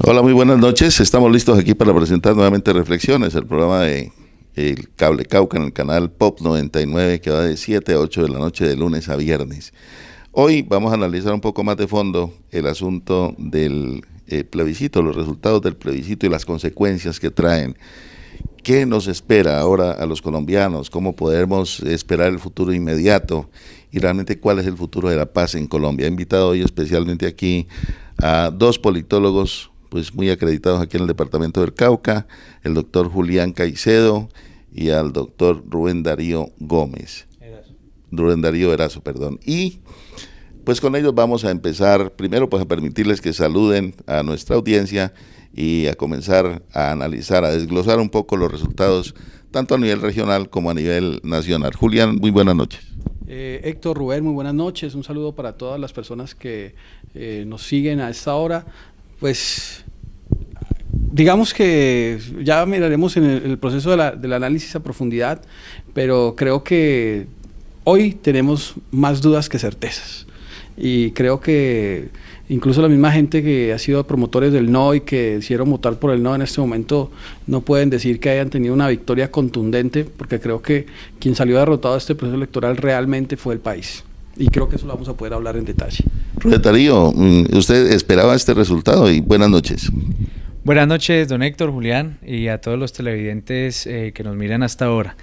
Hola, muy buenas noches. Estamos listos aquí para presentar nuevamente Reflexiones, el programa de el Cable Cauca en el canal Pop 99 que va de 7 a 8 de la noche de lunes a viernes. Hoy vamos a analizar un poco más de fondo el asunto del plebiscito, los resultados del plebiscito y las consecuencias que traen. ¿Qué nos espera ahora a los colombianos? ¿Cómo podemos esperar el futuro inmediato? Y realmente, ¿cuál es el futuro de la paz en Colombia? He invitado hoy especialmente aquí a dos politólogos pues muy acreditados aquí en el departamento del Cauca, el doctor Julián Caicedo y al doctor Rubén Darío Erazo, perdón. Y pues con ellos vamos a empezar, primero pues a permitirles que saluden a nuestra audiencia y a comenzar a analizar, a desglosar un poco los resultados, tanto a nivel regional como a nivel nacional. Julián, muy buenas noches. Héctor, Rubén, muy buenas noches. Un saludo para todas las personas que nos siguen a esta hora. Pues digamos que ya miraremos en el proceso del análisis a profundidad, pero creo que hoy tenemos más dudas que certezas. Y creo que incluso la misma gente que ha sido promotores del no y que decidieron votar por el no en este momento no pueden decir que hayan tenido una victoria contundente, porque creo que quien salió derrotado de este proceso electoral realmente fue el país. Y creo que eso lo vamos a poder hablar en detalle. Rubén Darío, ¿usted esperaba este resultado? Y buenas noches. Buenas noches, don Héctor, Julián, y a todos los televidentes que nos miran hasta ahora.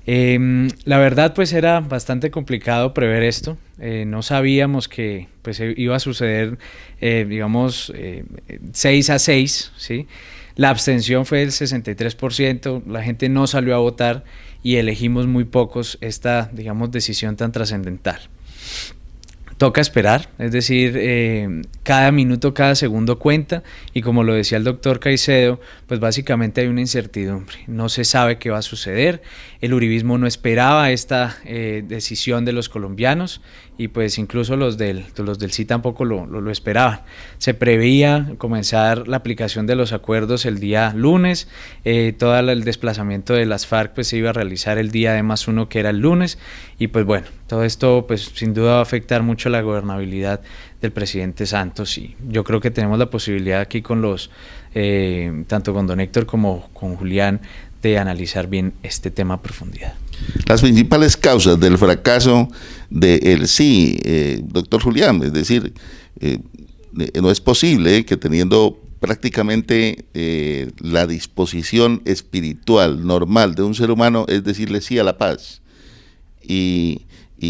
La verdad pues era bastante complicado prever esto, no sabíamos que pues iba a suceder 6-6, ¿sí? La abstención fue del 63%, la gente no salió a votar y elegimos muy pocos esta decisión tan trascendental. Toca esperar, es decir, cada minuto, cada segundo cuenta, y como lo decía el doctor Caicedo, pues básicamente hay una incertidumbre, no se sabe qué va a suceder, el uribismo no esperaba esta decisión de los colombianos, y pues incluso los del sí tampoco lo esperaban. Se preveía comenzar la aplicación de los acuerdos el día lunes, todo el desplazamiento de las FARC pues se iba a realizar el día de +1, que era el lunes, y pues bueno, todo esto pues sin duda va a afectar mucho la gobernabilidad del presidente Santos, y yo creo que tenemos la posibilidad aquí con tanto con don Héctor como con Julián, de analizar bien este tema a profundidad. Las principales causas del fracaso del sí, doctor Julián, es decir, no es posible que teniendo prácticamente la disposición espiritual normal de un ser humano, es decirle sí a la paz, y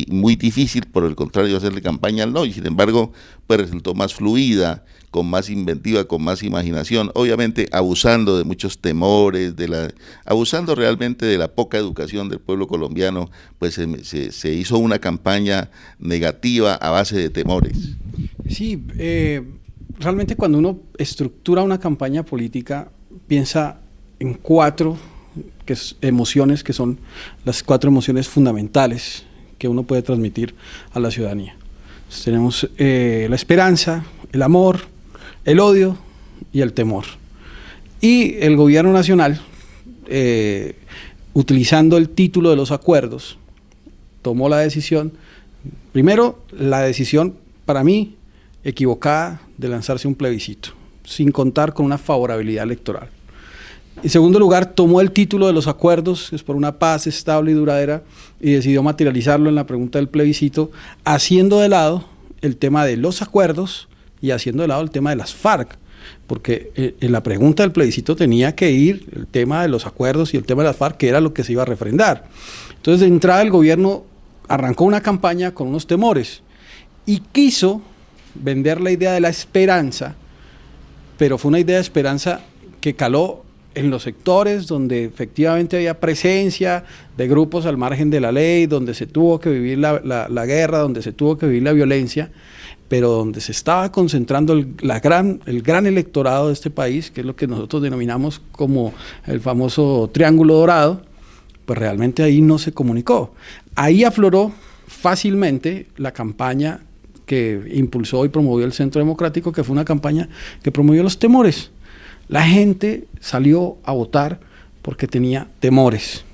muy difícil, por el contrario, hacerle campaña al no, y sin embargo, pues resultó más fluida, con más inventiva, con más imaginación, obviamente abusando de muchos temores, abusando realmente de la poca educación del pueblo colombiano, pues se hizo una campaña negativa a base de temores. Sí, realmente cuando uno estructura una campaña política, piensa en cuatro emociones, que son las cuatro emociones fundamentales que uno puede transmitir a la ciudadanía. Entonces, tenemos la esperanza, el amor, el odio y el temor. Y el gobierno nacional, utilizando el título de los acuerdos, tomó la decisión, primero la decisión para mí equivocada de lanzarse un plebiscito, sin contar con una favorabilidad electoral. En segundo lugar, tomó el título de los acuerdos, es por una paz estable y duradera, y decidió materializarlo en la pregunta del plebiscito, haciendo de lado el tema de los acuerdos y haciendo de lado el tema de las FARC, porque en la pregunta del plebiscito tenía que ir el tema de los acuerdos y el tema de las FARC, que era lo que se iba a refrendar. Entonces, de entrada, el gobierno arrancó una campaña con unos temores y quiso vender la idea de la esperanza, pero fue una idea de esperanza que caló en los sectores donde efectivamente había presencia de grupos al margen de la ley, donde se tuvo que vivir la guerra, donde se tuvo que vivir la violencia, pero donde se estaba concentrando el gran electorado de este país, que es lo que nosotros denominamos como el famoso Triángulo Dorado, pues realmente ahí no se comunicó. Ahí afloró fácilmente la campaña que impulsó y promovió el Centro Democrático, que fue una campaña que promovió los temores. La gente salió a votar porque tenía temores.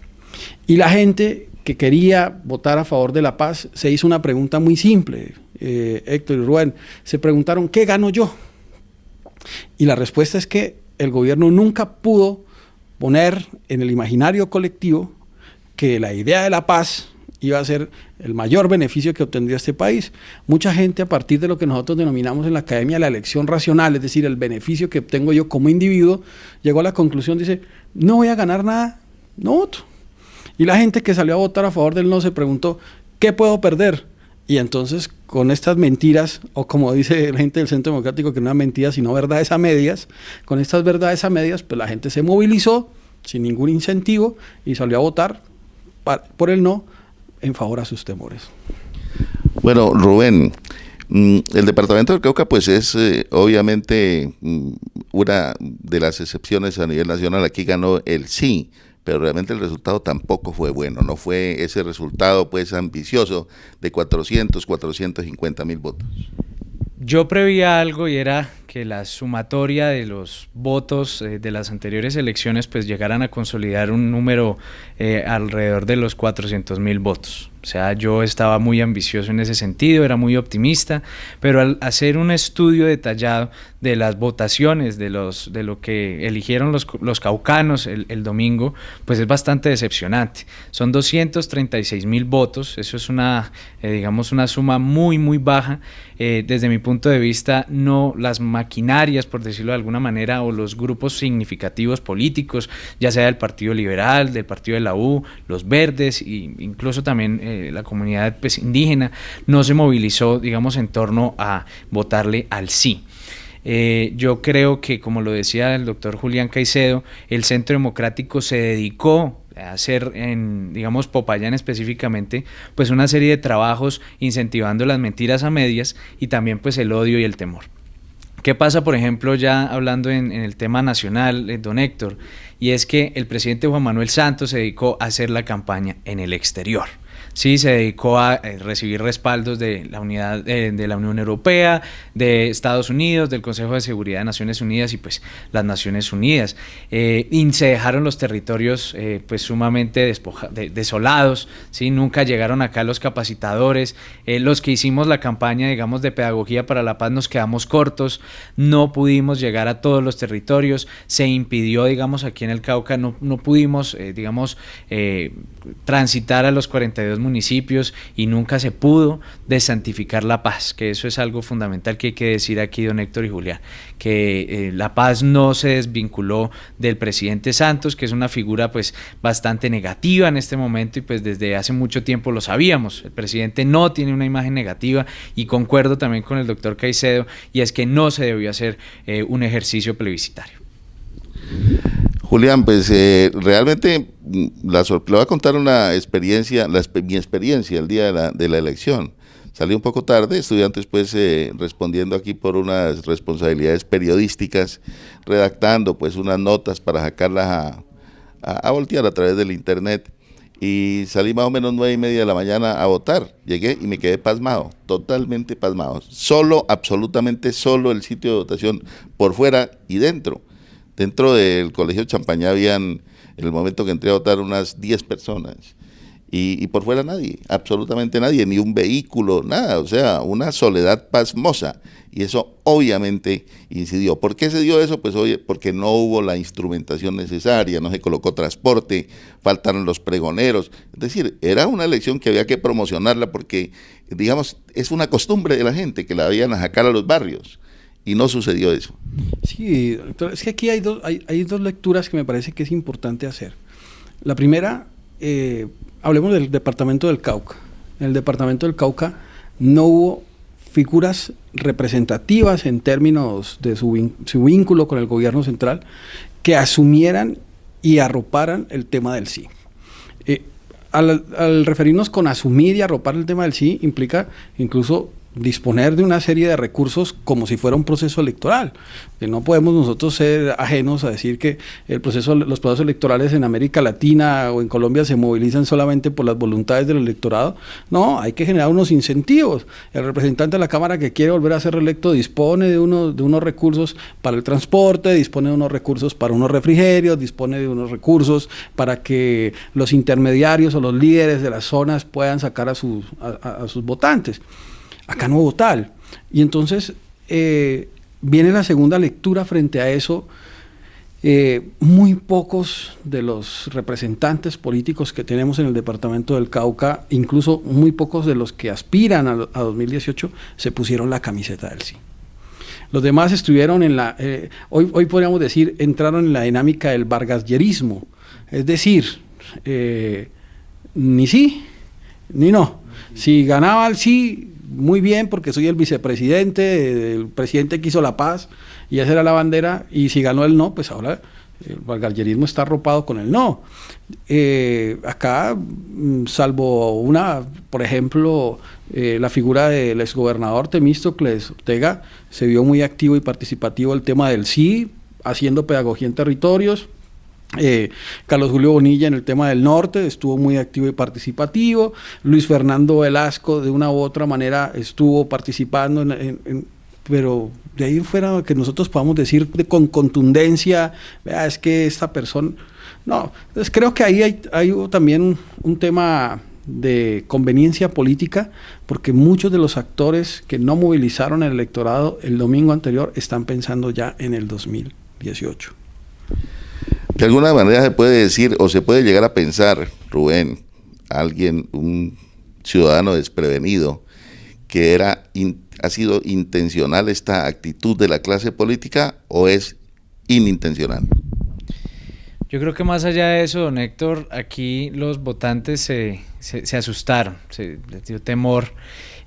Y la gente que quería votar a favor de la paz se hizo una pregunta muy simple, Héctor y Rubén. Se preguntaron, ¿qué gano yo? Y la respuesta es que el gobierno nunca pudo poner en el imaginario colectivo que la idea de la paz iba a ser el mayor beneficio que obtendría este país. Mucha gente, a partir de lo que nosotros denominamos en la academia la elección racional, es decir, el beneficio que obtengo yo como individuo, llegó a la conclusión, dice, no voy a ganar nada, no voto. Y la gente que salió a votar a favor del no se preguntó, ¿qué puedo perder? Y entonces, con estas mentiras, o como dice la gente del Centro Democrático, que no es mentira, sino verdades a medias, con estas verdades a medias, pues la gente se movilizó sin ningún incentivo y salió a votar por el no en favor a sus temores. Bueno, Rubén, el departamento del Cauca pues es obviamente una de las excepciones a nivel nacional. Aquí ganó el sí, pero realmente el resultado tampoco fue bueno, no fue ese resultado pues ambicioso de 450.000 votos. Yo preveía algo y era que la sumatoria de los votos de las anteriores elecciones pues llegaran a consolidar un número alrededor de los 400.000 votos. O sea, yo estaba muy ambicioso en ese sentido, era muy optimista, pero al hacer un estudio detallado de las votaciones, de lo que eligieron los caucanos el domingo, pues es bastante decepcionante. Son 236.000 votos, eso es una suma muy, muy baja. Desde mi punto de vista, no las maquinarias, por decirlo de alguna manera, o los grupos significativos políticos, ya sea del Partido Liberal, del Partido de la U, los Verdes, e incluso también la comunidad pues, indígena, no se movilizó, digamos, en torno a votarle al sí. Yo creo que, como lo decía el doctor Julián Caicedo, el Centro Democrático se dedicó a hacer en, digamos, Popayán específicamente, pues una serie de trabajos incentivando las mentiras a medias y también pues el odio y el temor. ¿Qué pasa, por ejemplo, ya hablando en el tema nacional, don Héctor? Y es que el presidente Juan Manuel Santos se dedicó a hacer la campaña en el exterior. Sí, se dedicó a recibir respaldos de la unidad de la Unión Europea, de Estados Unidos, del Consejo de Seguridad de Naciones Unidas y pues las Naciones Unidas. Y se dejaron los territorios pues sumamente desolados, ¿sí? Nunca llegaron acá los capacitadores, los que hicimos la campaña, digamos, de pedagogía para la paz nos quedamos cortos, no pudimos llegar a todos los territorios, se impidió, digamos, aquí en el Cauca, no pudimos, transitar a los 42 municipios y nunca se pudo desantificar la paz, que eso es algo fundamental que hay que decir aquí, don Héctor y Julián, que la paz no se desvinculó del presidente Santos, que es una figura pues bastante negativa en este momento y pues desde hace mucho tiempo lo sabíamos, el presidente no tiene una imagen negativa y concuerdo también con el doctor Caicedo y es que no se debió hacer un ejercicio plebiscitario. Julián, pues realmente le voy a contar una experiencia, mi experiencia el día de la elección. Salí un poco tarde, estuve antes pues respondiendo aquí por unas responsabilidades periodísticas, redactando pues unas notas para sacarlas a voltear a través del internet y salí más o menos 9:30 de la mañana a votar. Llegué y me quedé pasmado, totalmente pasmado. Solo, absolutamente solo el sitio de votación, por fuera y dentro. Dentro del Colegio Champañá habían, en el momento que entré a votar, unas 10 personas. Y por fuera nadie, absolutamente nadie, ni un vehículo, nada. O sea, una soledad pasmosa. Y eso obviamente incidió. ¿Por qué se dio eso? Pues oye, porque no hubo la instrumentación necesaria, no se colocó transporte, faltaron los pregoneros. Es decir, era una elección que había que promocionarla porque, digamos, es una costumbre de la gente que la vayan a sacar a los barrios. Y no sucedió eso. Sí, doctor, es que aquí hay dos lecturas que me parece que es importante hacer. La primera, hablemos del departamento del Cauca. En el departamento del Cauca no hubo figuras representativas en términos de su vínculo con el gobierno central que asumieran y arroparan el tema del sí. Al referirnos con asumir y arropar el tema del sí, implica incluso disponer de una serie de recursos como si fuera un proceso electoral, que no podemos nosotros ser ajenos a decir que los procesos electorales en América Latina o en Colombia se movilizan solamente por las voluntades del electorado. No, hay que generar unos incentivos. El representante de la Cámara que quiere volver a ser reelecto dispone de unos recursos para el transporte, dispone de unos recursos para unos refrigerios, dispone de unos recursos para que los intermediarios o los líderes de las zonas puedan sacar a sus votantes. Acá no hubo tal. Y entonces viene la segunda lectura frente a eso. Muy pocos de los representantes políticos que tenemos en el departamento del Cauca, incluso muy pocos de los que aspiran a 2018, se pusieron la camiseta del sí. Los demás estuvieron hoy podríamos decir, entraron en la dinámica del vargasyerismo, es decir, ni sí, ni no. Si ganaba el sí, muy bien, porque soy el vicepresidente, el presidente que hizo la paz, y esa era la bandera, y si ganó el no, pues ahora el vargasyerismo está arropado con el no. Acá, salvo por ejemplo, la figura del exgobernador Temístocles Ortega, se vio muy activo y participativo el tema del sí, haciendo pedagogía en territorios. Carlos Julio Bonilla en el tema del norte estuvo muy activo y participativo. Luis Fernando Velasco de una u otra manera estuvo participando pero de ahí en fuera que nosotros podamos decir con contundencia, vea, es que esta persona, no, entonces creo que ahí hay también un tema de conveniencia política, porque muchos de los actores que no movilizaron el electorado el domingo anterior están pensando ya en el 2018. De alguna manera se puede decir o se puede llegar a pensar, Rubén, un ciudadano desprevenido, que ha sido intencional esta actitud de la clase política o es inintencional. Yo creo que más allá de eso, don Héctor, aquí los votantes se asustaron, les dio temor.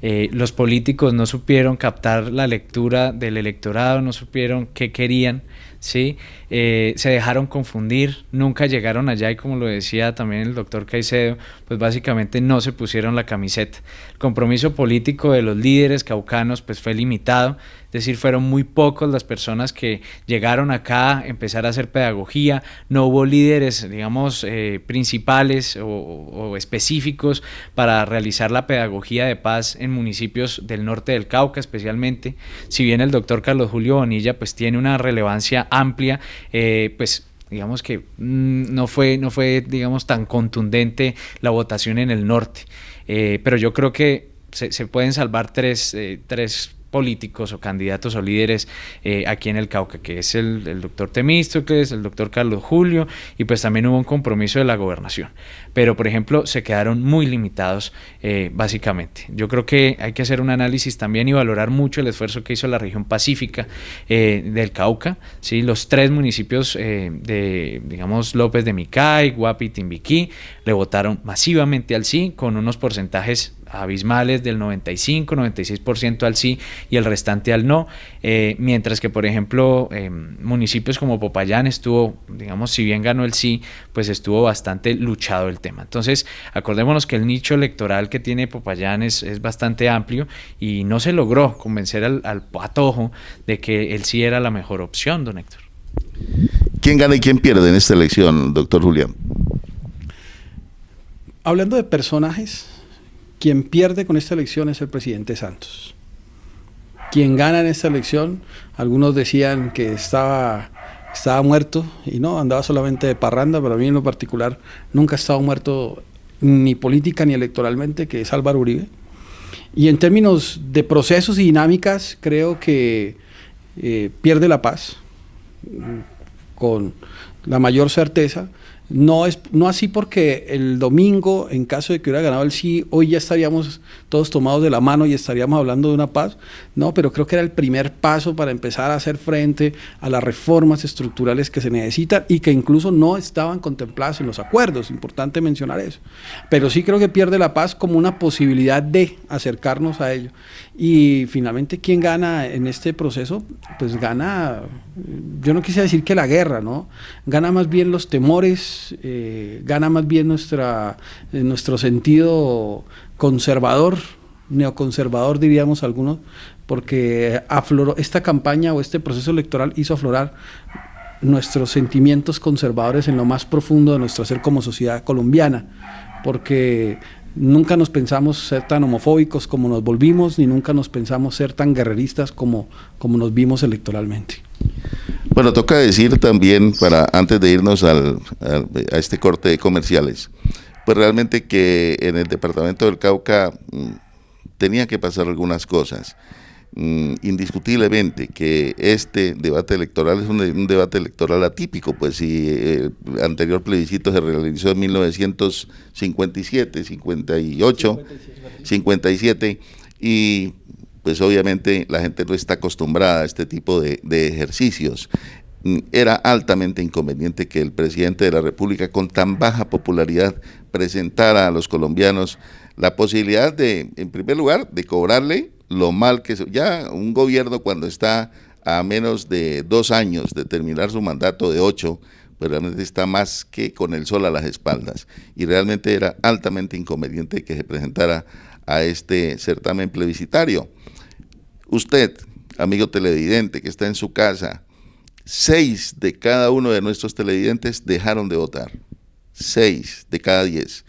Los políticos no supieron captar la lectura del electorado, no supieron qué querían, ¿sí? Se dejaron confundir, nunca llegaron allá y, como lo decía también el doctor Caicedo, pues básicamente no se pusieron la camiseta. El compromiso político de los líderes caucanos pues fue limitado, es decir, fueron muy pocos las personas que llegaron acá a empezar a hacer pedagogía, no hubo líderes, digamos, principales o específicos para realizar la pedagogía de paz en municipios del norte del Cauca especialmente. Si bien el doctor Carlos Julio Bonilla pues tiene una relevancia amplia, pues digamos que no fue digamos tan contundente la votación en el norte, pero yo creo que se pueden salvar tres políticos o candidatos o líderes aquí en el Cauca, que es el doctor Temístocles, el doctor Carlos Julio, y pues también hubo un compromiso de la gobernación. Pero, por ejemplo, se quedaron muy limitados básicamente. Yo creo que hay que hacer un análisis también y valorar mucho el esfuerzo que hizo la región pacífica del Cauca, ¿sí? Los 3 municipios de, digamos, López de Micay, Guapi y Timbiquí, le votaron masivamente al sí, con unos porcentajes abismales del 95-96% al sí y el restante al no, mientras que, por ejemplo, municipios como Popayán estuvo, digamos, si bien ganó el sí, pues estuvo bastante luchado el tema. Entonces, acordémonos que el nicho electoral que tiene Popayán es bastante amplio y no se logró convencer al patojo de que el sí era la mejor opción, don Héctor. ¿Quién gana y quién pierde en esta elección, doctor Julián? Hablando de personajes, quien pierde con esta elección es el presidente Santos. Quien gana en esta elección, algunos decían que estaba muerto, y no, andaba solamente de parranda, pero a mí en lo particular nunca ha estado muerto ni política ni electoralmente, que es Álvaro Uribe. Y en términos de procesos y dinámicas, creo que pierde la paz con la mayor certeza. No así porque el domingo, en caso de que hubiera ganado el sí, hoy ya estaríamos todos tomados de la mano y estaríamos hablando de una paz. No, pero creo que era el primer paso para empezar a hacer frente a las reformas estructurales que se necesitan y que incluso no estaban contempladas en los acuerdos. Importante mencionar eso. Pero sí creo que pierde la paz como una posibilidad de acercarnos a ello. Y finalmente, ¿quién gana en este proceso? Pues gana, yo no quisiera decir que la guerra, ¿no? Gana más bien los temores, gana más bien nuestro sentido conservador, neoconservador diríamos algunos, porque afloró esta campaña o este proceso electoral hizo aflorar nuestros sentimientos conservadores en lo más profundo de nuestro ser como sociedad colombiana, porque nunca nos pensamos ser tan homofóbicos como nos volvimos, ni nunca nos pensamos ser tan guerreristas como nos vimos electoralmente. Bueno, toca decir también, antes de irnos a este corte de comerciales, pues realmente que en el departamento del Cauca tenía que pasar algunas cosas. indiscutiblemente que este debate electoral es un debate electoral atípico, pues si el anterior plebiscito se realizó en 1957, 58, 57, y pues obviamente la gente no está acostumbrada a este tipo de ejercicios. Era altamente inconveniente que el presidente de la República, con tan baja popularidad, presentara a los colombianos la posibilidad de, en primer lugar, de cobrarle lo mal que ya un gobierno cuando está a menos de 2 años de terminar su mandato de 8, pues realmente está más que con el sol a las espaldas, y realmente era altamente inconveniente que se presentara a este certamen plebiscitario. Usted, amigo televidente que está en su casa, 6 de cada uno de nuestros televidentes dejaron de votar, 6 de cada 10.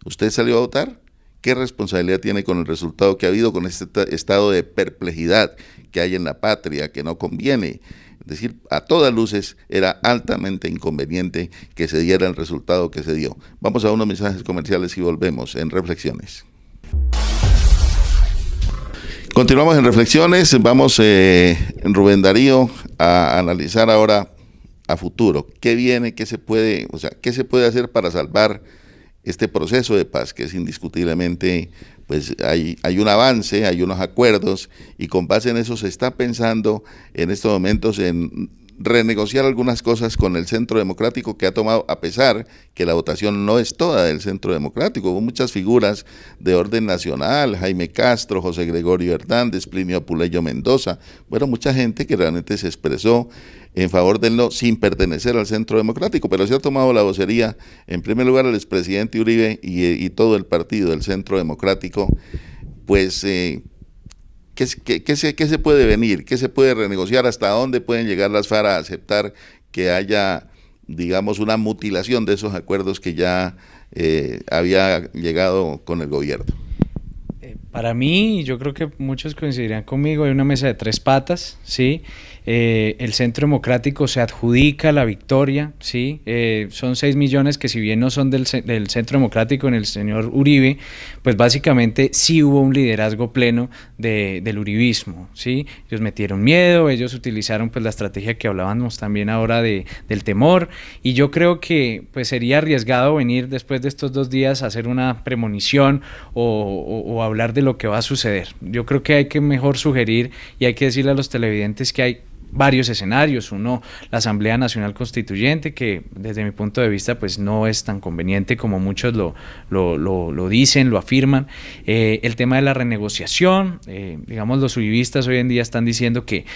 ¿Usted salió a votar? ¿Qué responsabilidad tiene con el resultado que ha habido, con este estado de perplejidad que hay en la patria, que no conviene? Es decir, a todas luces era altamente inconveniente que se diera el resultado que se dio. Vamos a unos mensajes comerciales y volvemos en Reflexiones. Continuamos en Reflexiones. Vamos, Rubén Darío, a analizar ahora a futuro. ¿Qué viene? ¿Qué se puede hacer para salvar este proceso de paz, que es indiscutiblemente, pues hay un avance, hay unos acuerdos, y con base en eso se está pensando en estos momentos en renegociar algunas cosas con el Centro Democrático, que ha tomado, a pesar que la votación no es toda del Centro Democrático, hubo muchas figuras de orden nacional, Jaime Castro, José Gregorio Hernández, Plinio Apuleyo Mendoza, bueno, mucha gente que realmente se expresó en favor del no, sin pertenecer al Centro Democrático, pero se ha tomado la vocería, en primer lugar, el expresidente Uribe y todo el partido del Centro Democrático. Pues, ¿qué se puede venir? ¿Qué se puede renegociar? ¿Hasta dónde pueden llegar las FARC a aceptar que haya, digamos, una mutilación de esos acuerdos que ya había llegado con el gobierno? Para mí, yo creo que muchos coincidirán conmigo, hay una mesa de 3 patas, ¿sí? El Centro Democrático se adjudica la victoria, ¿sí? Son 6 millones que, si bien no son del Centro Democrático en el señor Uribe, pues básicamente sí hubo un liderazgo pleno del uribismo, ¿sí? Ellos metieron miedo, ellos utilizaron pues la estrategia que hablábamos también ahora del temor, y yo creo que pues sería arriesgado venir después de estos 2 días a hacer una premonición o hablar de lo que va a suceder. Yo creo que hay que mejor sugerir y hay que decirle a los televidentes que hay varios escenarios. Uno, la Asamblea Nacional Constituyente, que desde mi punto de vista pues no es tan conveniente como muchos lo dicen, lo afirman. El tema de la renegociación, digamos, los uribistas hoy en día están diciendo que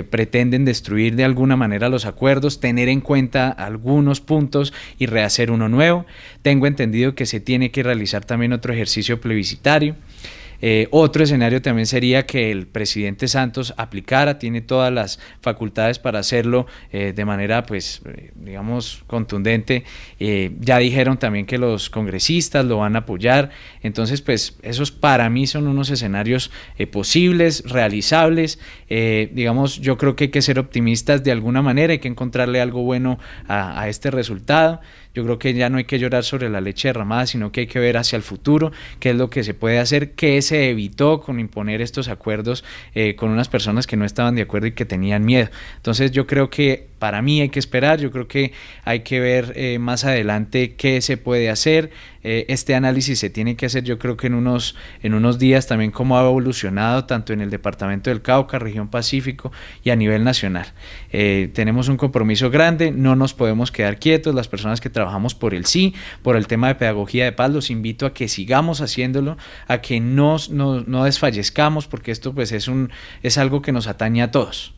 pretenden destruir de alguna manera los acuerdos, tener en cuenta algunos puntos y rehacer uno nuevo. Tengo entendido que se tiene que realizar también otro ejercicio plebiscitario. Otro escenario también sería que el presidente Santos aplicara, tiene todas las facultades para hacerlo de manera, pues, digamos, contundente. Ya dijeron también que los congresistas lo van a apoyar. Entonces, pues, esos para mí son unos escenarios posibles, realizables. Digamos, yo creo que hay que ser optimistas de alguna manera, hay que encontrarle algo bueno a este resultado. Yo creo que ya no hay que llorar sobre la leche derramada, sino que hay que ver hacia el futuro, qué es lo que se puede hacer, qué se evitó con imponer estos acuerdos con unas personas que no estaban de acuerdo y que tenían miedo. Entonces yo creo que para mí hay que esperar, yo creo que hay que ver más adelante qué se puede hacer. Este análisis se tiene que hacer, yo creo que en unos días también, cómo ha evolucionado tanto en el departamento del Cauca, región Pacífico y a nivel nacional. Tenemos un compromiso grande, no nos podemos quedar quietos, las personas que trabajamos por el sí, por el tema de pedagogía de paz, los invito a que sigamos haciéndolo, a que no desfallezcamos, porque esto pues es algo que nos atañe a todos.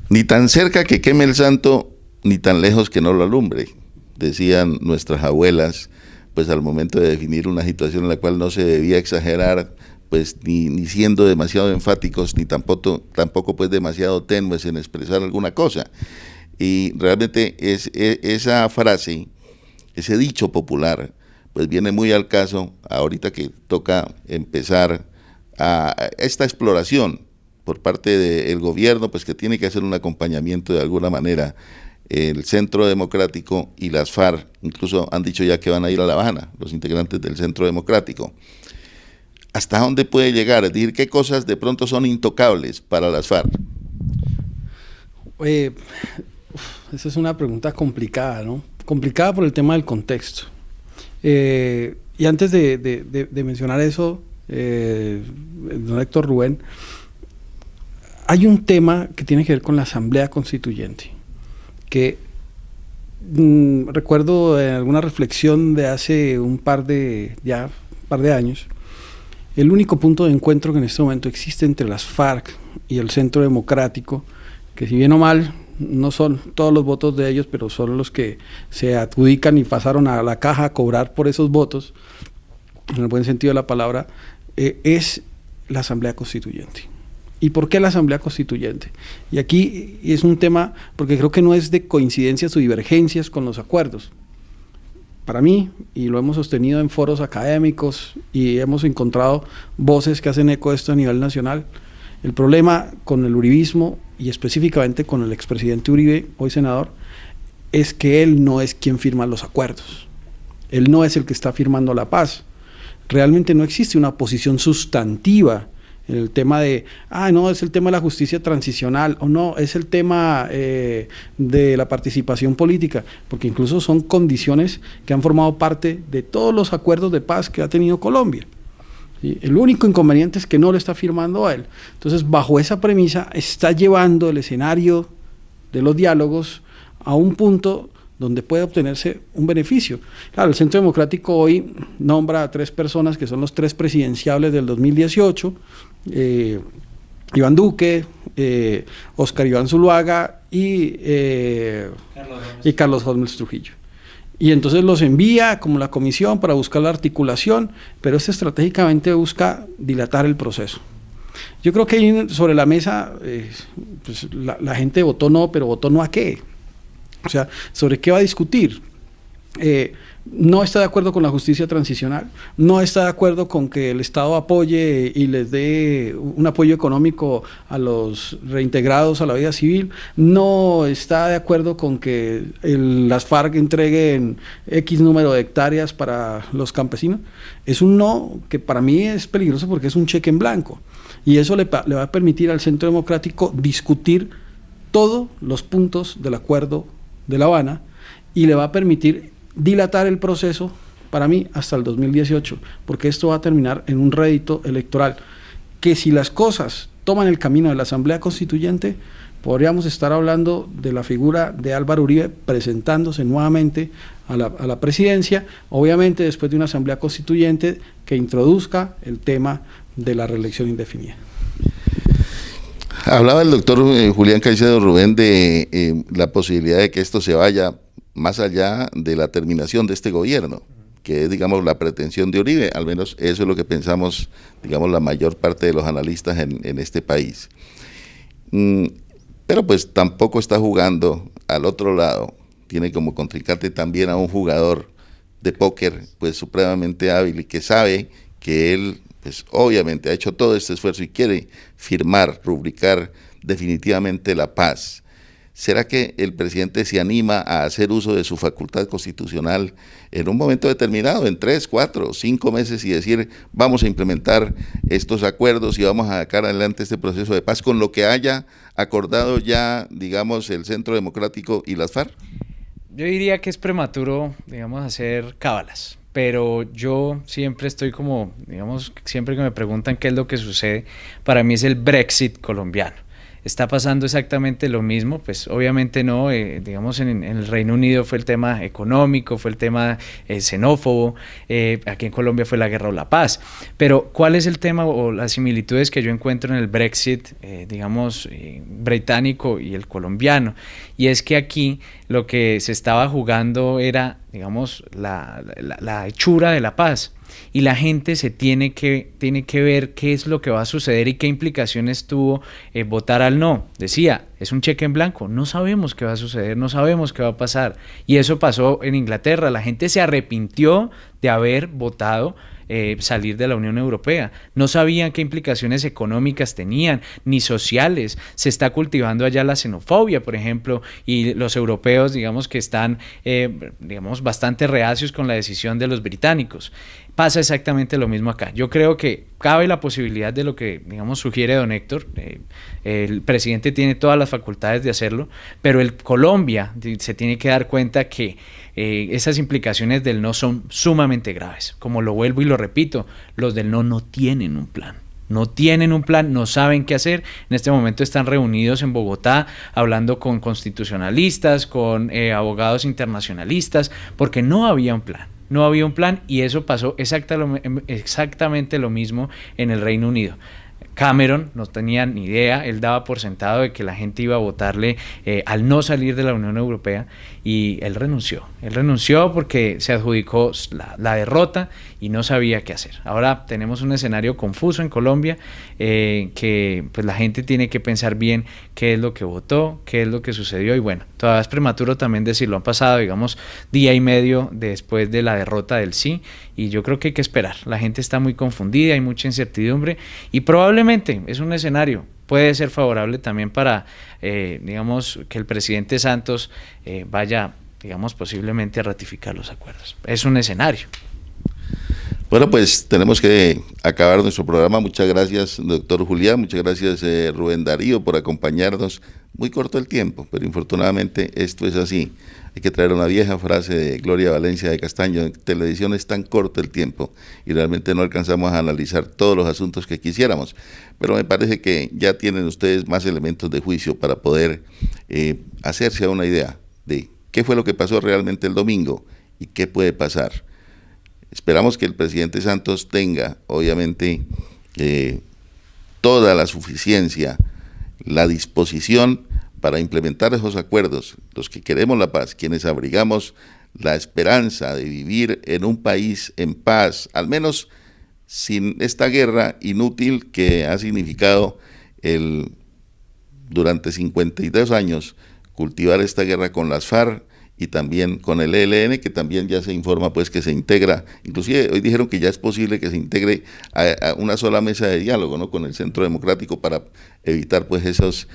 Ni tan cerca que queme el santo, ni tan lejos que no lo alumbre, decían nuestras abuelas, pues al momento de definir una situación en la cual no se debía exagerar, pues ni siendo demasiado enfáticos, ni tampoco pues demasiado tenues en expresar alguna cosa. Y realmente esa frase, ese dicho popular, pues viene muy al caso ahorita que toca empezar a esta exploración por parte del gobierno, pues que tiene que hacer un acompañamiento de alguna manera. El Centro Democrático y las FARC incluso han dicho ya que van a ir a La Habana, los integrantes del Centro Democrático. ¿hasta dónde puede llegar? Es decir, ¿qué cosas de pronto son intocables para las FARC? Esa es una pregunta complicada, ¿no? Complicada por el tema del contexto. Y antes de mencionar eso, don Héctor Rubén, hay un tema que tiene que ver con la Asamblea Constituyente, que recuerdo en alguna reflexión de hace un par de años, el único punto de encuentro que en este momento existe entre las FARC y el Centro Democrático, que si bien o mal no son todos los votos de ellos, pero son los que se adjudican y pasaron a la caja a cobrar por esos votos, en el buen sentido de la palabra, es la Asamblea Constituyente. ¿Y por qué la Asamblea Constituyente? Y aquí es un tema, porque creo que no es de coincidencias o divergencias con los acuerdos. Para mí, y lo hemos sostenido en foros académicos y hemos encontrado voces que hacen eco de esto a nivel nacional, el problema con el uribismo y específicamente con el expresidente Uribe, hoy senador, es que él no es quien firma los acuerdos. Él no es el que está firmando la paz. Realmente no existe una posición sustantiva en el tema de, no, es el tema de la justicia transicional, o no, es el tema de la participación política, porque incluso son condiciones que han formado parte de todos los acuerdos de paz que ha tenido Colombia. ¿Sí? El único inconveniente es que no lo está firmando a él. Entonces, bajo esa premisa, está llevando el escenario de los diálogos a un punto donde puede obtenerse un beneficio. Claro, el Centro Democrático hoy nombra a 3 personas que son los 3 presidenciables del 2018, Iván Duque, Oscar Iván Zuluaga y Carlos Holmes Trujillo. Y entonces los envía como la comisión para buscar la articulación, pero este estratégicamente busca dilatar el proceso. Yo creo que ahí sobre la mesa pues la gente votó no, pero votó no a qué. O sea, ¿sobre qué va a discutir? No está de acuerdo con la justicia transicional, no está de acuerdo con que el Estado apoye y les dé un apoyo económico a los reintegrados a la vida civil, no está de acuerdo con que las FARC entreguen X número de hectáreas para los campesinos. Es un no que para mí es peligroso porque es un cheque en blanco y eso le va a permitir al Centro Democrático discutir todos los puntos del acuerdo de La Habana y le va a permitir dilatar el proceso, para mí, hasta el 2018, porque esto va a terminar en un rédito electoral, que si las cosas toman el camino de la Asamblea Constituyente, podríamos estar hablando de la figura de Álvaro Uribe presentándose nuevamente a la presidencia, obviamente después de una Asamblea Constituyente que introduzca el tema de la reelección indefinida. Hablaba el doctor Julián Caicedo Rubén de la posibilidad de que esto se vaya más allá de la terminación de este gobierno, que es, digamos, la pretensión de Uribe, al menos eso es lo que pensamos, digamos, la mayor parte de los analistas en este país. Pero pues tampoco está jugando al otro lado, tiene como contrincante también a un jugador de póker, pues supremamente hábil y que sabe que él, pues obviamente ha hecho todo este esfuerzo y quiere firmar, rubricar definitivamente la paz. ¿Será que el presidente se anima a hacer uso de su facultad constitucional en un momento determinado, en 3, 4, 5 meses y decir vamos a implementar estos acuerdos y vamos a sacar adelante este proceso de paz con lo que haya acordado ya, digamos, el Centro Democrático y las FARC? Yo diría que es prematuro, digamos, hacer cábalas, pero yo siempre estoy como, digamos, siempre que me preguntan qué es lo que sucede, para mí es el Brexit colombiano. Está pasando exactamente lo mismo, pues obviamente no, digamos en el Reino Unido fue el tema económico, fue el tema xenófobo, aquí en Colombia fue la guerra o la paz, pero ¿cuál es el tema o las similitudes que yo encuentro en el Brexit, digamos, británico y el colombiano? Y es que aquí lo que se estaba jugando era, digamos, la hechura de la paz. Y la gente se tiene que ver qué es lo que va a suceder y qué implicaciones tuvo votar al no. Decía, es un cheque en blanco, no sabemos qué va a suceder, no sabemos qué va a pasar. Y eso pasó en Inglaterra, la gente se arrepintió de haber votado salir de la Unión Europea. No sabían qué implicaciones económicas tenían, ni sociales. Se está cultivando allá la xenofobia, por ejemplo, y los europeos, digamos, que están, digamos, bastante reacios con la decisión de los británicos. Pasa exactamente lo mismo acá. Yo creo que cabe la posibilidad de lo que, digamos, sugiere don Héctor. El presidente tiene todas las facultades de hacerlo, pero Colombia se tiene que dar cuenta que esas implicaciones del no son sumamente graves. Como lo vuelvo y lo repito, los del no tienen un plan. No tienen un plan, no saben qué hacer. En este momento están reunidos en Bogotá hablando con constitucionalistas, con abogados internacionalistas, porque no había un plan. No había un plan y eso pasó exactamente lo mismo en el Reino Unido. Cameron no tenía ni idea, él daba por sentado de que la gente iba a votarle al no salir de la Unión Europea y él renunció porque se adjudicó la derrota y no sabía qué hacer. Ahora tenemos un escenario confuso en Colombia que pues la gente tiene que pensar bien qué es lo que votó, qué es lo que sucedió y bueno, todavía es prematuro también decirlo, han pasado digamos día y medio después de la derrota del sí y yo creo que hay que esperar, la gente está muy confundida, hay mucha incertidumbre y probablemente es un escenario, puede ser favorable también para, digamos, que el presidente Santos vaya, digamos, posiblemente a ratificar los acuerdos. Es un escenario. Bueno, pues tenemos que acabar nuestro programa. Muchas gracias, doctor Julián. Muchas gracias, Rubén Darío, por acompañarnos. Muy corto el tiempo, pero infortunadamente esto es así. Hay que traer una vieja frase de Gloria Valencia de Castaño. En televisión es tan corto el tiempo y realmente no alcanzamos a analizar todos los asuntos que quisiéramos. Pero me parece que ya tienen ustedes más elementos de juicio para poder hacerse a una idea de qué fue lo que pasó realmente el domingo y qué puede pasar. Esperamos que el presidente Santos tenga, obviamente, toda la suficiencia, la disposición para implementar esos acuerdos, los que queremos la paz, quienes abrigamos la esperanza de vivir en un país en paz, al menos sin esta guerra inútil que ha significado durante 52 años cultivar esta guerra con las FARC y también con el ELN, que también ya se informa pues que se integra, inclusive hoy dijeron que ya es posible que se integre a una sola mesa de diálogo, ¿no?, con el Centro Democrático para evitar pues esas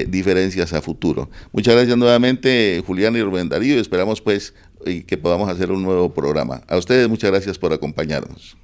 diferencias a futuro. Muchas gracias nuevamente, Julián y Rubén Darío, y esperamos pues que podamos hacer un nuevo programa. A ustedes muchas gracias por acompañarnos.